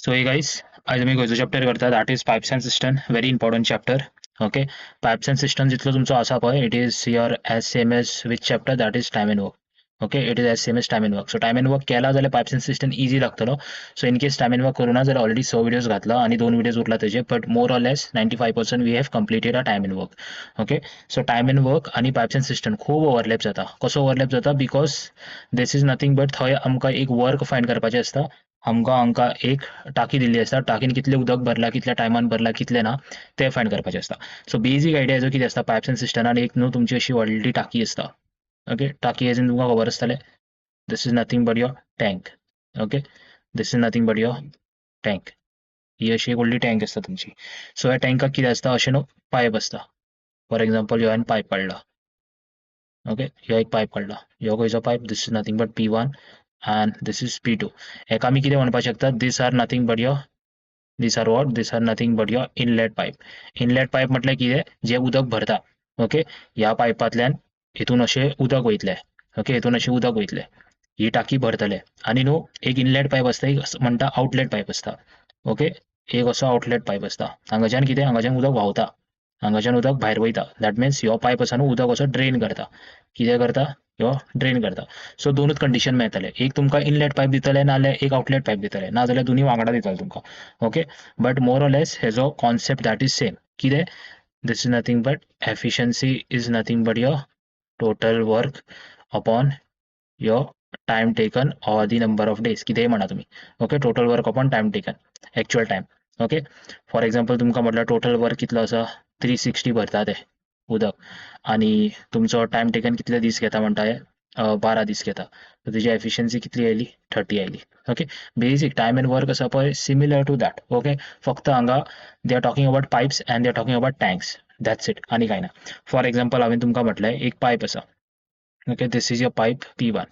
So hey guys, आज आम्ही खंयचो चॅप्टर करता that is pipes and system. Very important chapter. Okay, pipes and system जितलो तुमचो आसा पळय, it is your as same as which chapter that is time and work. Okay, it is as same as time and work. So time and work केला जाल्यार pipes and system easy लागतलो. So in case time and work करूना जाल्यार already 6 videos घातला आणि 2 videos उरला तेजे, but more or less 95% we have completed a time and work. Okay, so time and work आणि पाइप्स अँड सिस्टम खूप overlap जाता. कसो ओव्हरलॅप जाता? Because this is nothing but थंय आमकां एक वर्क फायंड करपाचें आसता. हांकां एक टाकी दिल्ली आसता, टाकीन कितलें उदक भरला, कितल्या टायमान भरला, कितलें ना तें फायंड करपाचें आसता. सो बेजीक आयडिया हेजो कितें आसता, पाइप्स अँड सिस्टमान एक न्हू तुमची अशी व्हडली टाकी आसता. ओके, टाकी एज इन तुमकां खबर आसतलें, this is nothing but your tank. Okay, this is nothing but your tank. ही अशी एक व्हडली टँक आसता तुमची. सो ह्या टँकाक कितें आसता, अशें न्हू पायप आसता. फॉर एक्झाम्पल ह्यो हांवें पायप काडला. ओके, ह्यो एक पायप काडला. ह्यो खंयचो pipe? This is nothing but P1 and this is P2. हेका आमी कितें म्हणपाक शकता? These are nothing but your these are what? These are nothing but your inlet pipe. Inlet pipe म्हटल्यार कितें? जे उदक भरता. ओके, ह्या पायपांतल्यान हितून अशें उदक वयतलें. ओके, हितून अशें उदक वयतलें. ही टाकी भरतले आनी न्हू एक इनलेट पायप आसता, एक म्हणटा आउटलेट पायप आसता. ओके, एक असो आउटलेट पायप आसता. हांगाच्यान कितें? हांगाच्यान उदक व्हांवता, हांगाच्यान उदक भायर वयता. दॅट मिन्स ह्यो पायप आसा न्हू उदक असो ड्रेन करता. कितें करता? ह्यो ड्रेन करता. सो दोनूच कंडिशन मेळटले. एक तुमकां इनलेट पायप दितले, नाजाल्यार एक आउटलेट पायप दितले, नाजाल्यार दोन्ही वांगडा दितले तुमकां. Okay, but more or less हेजो कॉन्सेप्ट दॅट इज सेम. कितें? This is nothing but efficiency is nothing but your total work upon your time taken or the number of days, कितेंय म्हणा तुम्ही. Okay, total work upon time taken, actual time. Okay, for example तुमकां म्हटल्यार total work कितलो आसा, 360 भरता ते उदक, आणि तुमचो टाइम टेकन कितले दीस घेता म्हणटा हे 12 दीस घेता. तर तेजी एफिशियन्सी कितली oily? 30 oily. Okay, basic time and work आसा पळय, सिमिलर टू दॅट. ओके, फक्त हांगा they are talking about pipes and they are talking about tanks. That's it, आनी कांय ना. फॉर एक्झाम्पल हांवें तुमकां म्हटलें एक पायप आसा. Okay, this is your pipe P1.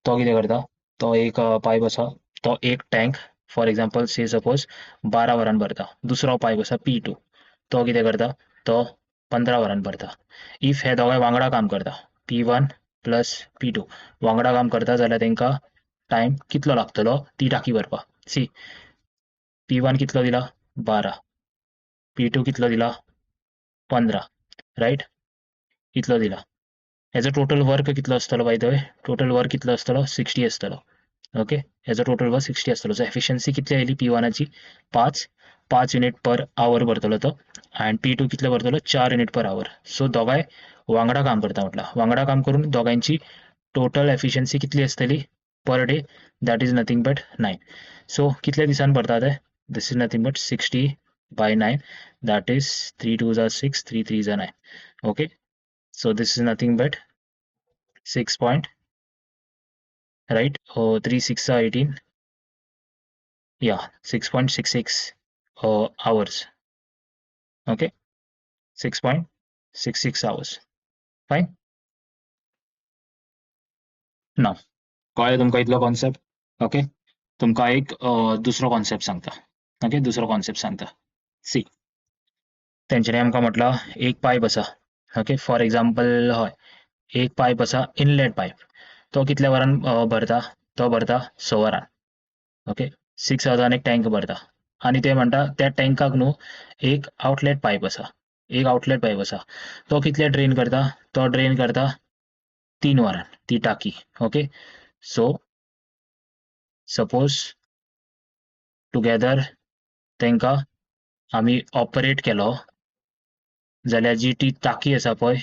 तो कितें करता? तो एक पायप आसा, तो एक tank for example say suppose 12 वरान भरता. दुसरो पायप आसा P2, तो कितें करता? तो 15 वरान भरता. इफ हे दोगांय वांगडा काम करता, P1 प्लस P2 वांगडा काम करता, जाल्यार तेंकां टायम कितलो लागतलो ती टाकी भरपाक? सी, P1 कितलो दिला? 12. P2 कितलो दिला? 15. रायट, कितलो दिला? हेजो टोटल वर्क कितलो आसतलो? By the way, total work कितलो आसतलो? 60 आसतलो. ओके, हेजो टोटल वर्क 60 आसतलो. सो एफिशियन्सी कितली आयली P1ची? 5 युनिट पर आवर भरतलो तो, अँड P2 कितले भरतलो? 4 युनिट पर आवर. सो दोगांय वांगडा काम करता म्हटल्यार, वांगडा काम करून दोगांयची टोटल एफिशियन्सी कितली आसतली per day? That is nothing but 9. So कितल्या दिसान भरता ते? दिस is nothing but 60 by 9, that is 3 2s are 6, 3 3s are 9. Okay, so this is nothing but 6 point, right? 3 6 are 18, yeah, 6.66 hours. Okay, 6.66 hours. Fine. Now कळ्ळें तुमकां इतलो concept? Okay, तुमकां एक दुसरो कॉन्सेप्ट सांगता. ओके, दुसरो कॉन्सेप्ट सांगता. सी, तेंच्यांनी आमकां म्हटलां एक पायप आसा. ओके, फॉर एक्झाम्पल हय, एक पायप आसा इनलेट पायप. तो कितल्या वरान भरता? तो भरता 6 वरान. ओके, 6 हवरान एक टँक भरता. आणि ते म्हणटा त्या टँकाक न्हू एक आउटलेट पायप आसा. एक आउटलेट पायप आसा, तो कितले ड्रेन करता? तो ड्रेन करता 3 वरान ती टाकी. ओके, सो सपोज टुगेदर तेंकां आमी ऑपरेट केलो जाल्यार जी ती टाकी आसा पळय,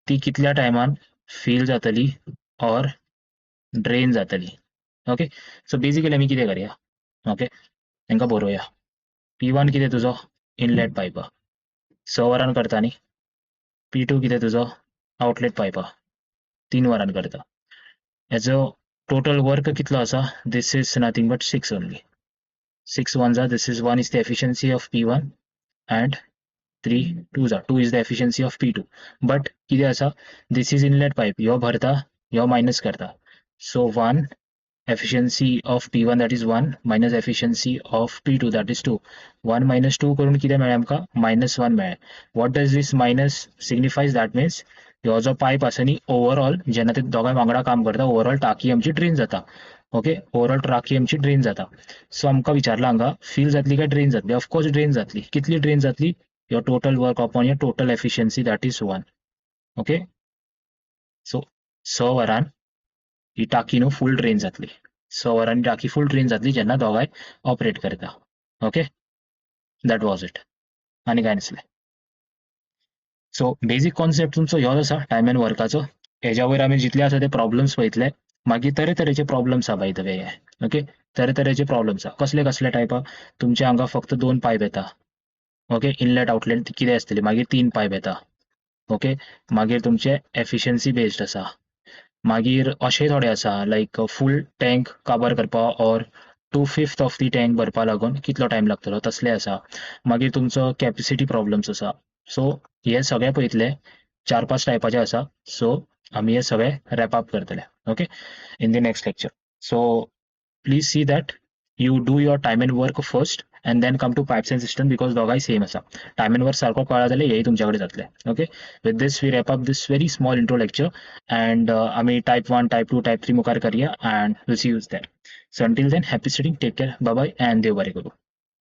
ती कितल्या टायमान फील जातली ऑर ड्रेन जातली. ओके, सो बेसिकली आमी कितें करया? ओके, तेंकां बरोवया. P1 कितें तुजो? इनलेट पायप 6 वरान करता न्ही. P2 कितें तुजो? आउटलेट पायप 3 वरान करता. हेजो टोटल वर्क कितलो आसा? This is nothing but 6 only. 6 ones are, this is 1 is the efficiency of P1 and 3 2s are 2 is the efficiency of P2. But कितें आसा? This is inlet pipe, ह्यो भरता, ह्यो मायनस करता. So 1 efficiency of P1 that is 1 minus efficiency of P2 that is 2. 1 minus 2 करून कितें मेळ्ळें आमकां? -1 मेळ्ळें. What does this minus signifies? That means ह्यो जो पायप आसा न्ही, ओवरऑल जेन्ना ते दोगांय वांगडा काम करता, ओवरऑल टाकी आमची ड्रेन जाता. ओके ओवरऑल ट्राकी आमची ड्रेन जाता. सो आमकां विचारला हांगा फील जातली काय ड्रेन जातली. ऑफकोर्स ड्रेन जातली. कितली ड्रेन जातली? Your total work upon your total efficiency that is 1. Okay so 6 वरान ही टाकी न्हू फूल ड्रेन जातली. 6 वरांनी टाकी फूल ड्रेन जातली जेन्ना दोगांय ऑपरेट करता. Okay that was it. आनी कांय नासलें. सो बेजीक कॉन्सेप्ट तुमचो ह्योच आसा टायम एंड वर्काचो. हेज्या वयर आमी जितले आसा ते प्रॉब्लम्स पळयतले. मागीर तरेतरेचे प्रॉब्लम्स आहा बाय द वे हे. ओके तरेतरेचे प्रॉब्लम्स आहा. कसले कसले टायपा? तुमच्या हांगा फक्त 2 पायप येता. ओके इनलेट आउटलेट कितें आसतली. मागीर 3 पायप येता. ओके मागीर तुमचे एफिशियन्सी बेस्ड आसा. मागीर अशें थोडे आसा लायक फूल टँक काबार करपा ऑर 2/5 ऑफ दी टँक भरपा लागून कितलो टायम लागतलो तसले आसा. मागीर तुमचो कॅपॅसिटी प्रॉब्लम्स आसा. सो हे सगळे पळयतले. 4-5 टायपाचे आसा. सो आमी हे सगळे रॅप अप करतले. Okay in the next lecture. So please see that you do your time and work first and then come to pipes and system because दोगांय सेम आसा. टायम एंड वर्क सारको कळ्ळा जाल्यार हेय तुमच्या कडेन जातले. Okay with this we wrap up this very small intro lecture and आमी टायप 1 टायप 2 टायप 3 मुखार करया and will see you there. So until then happy studying take care bye bye and देव बरें करूं.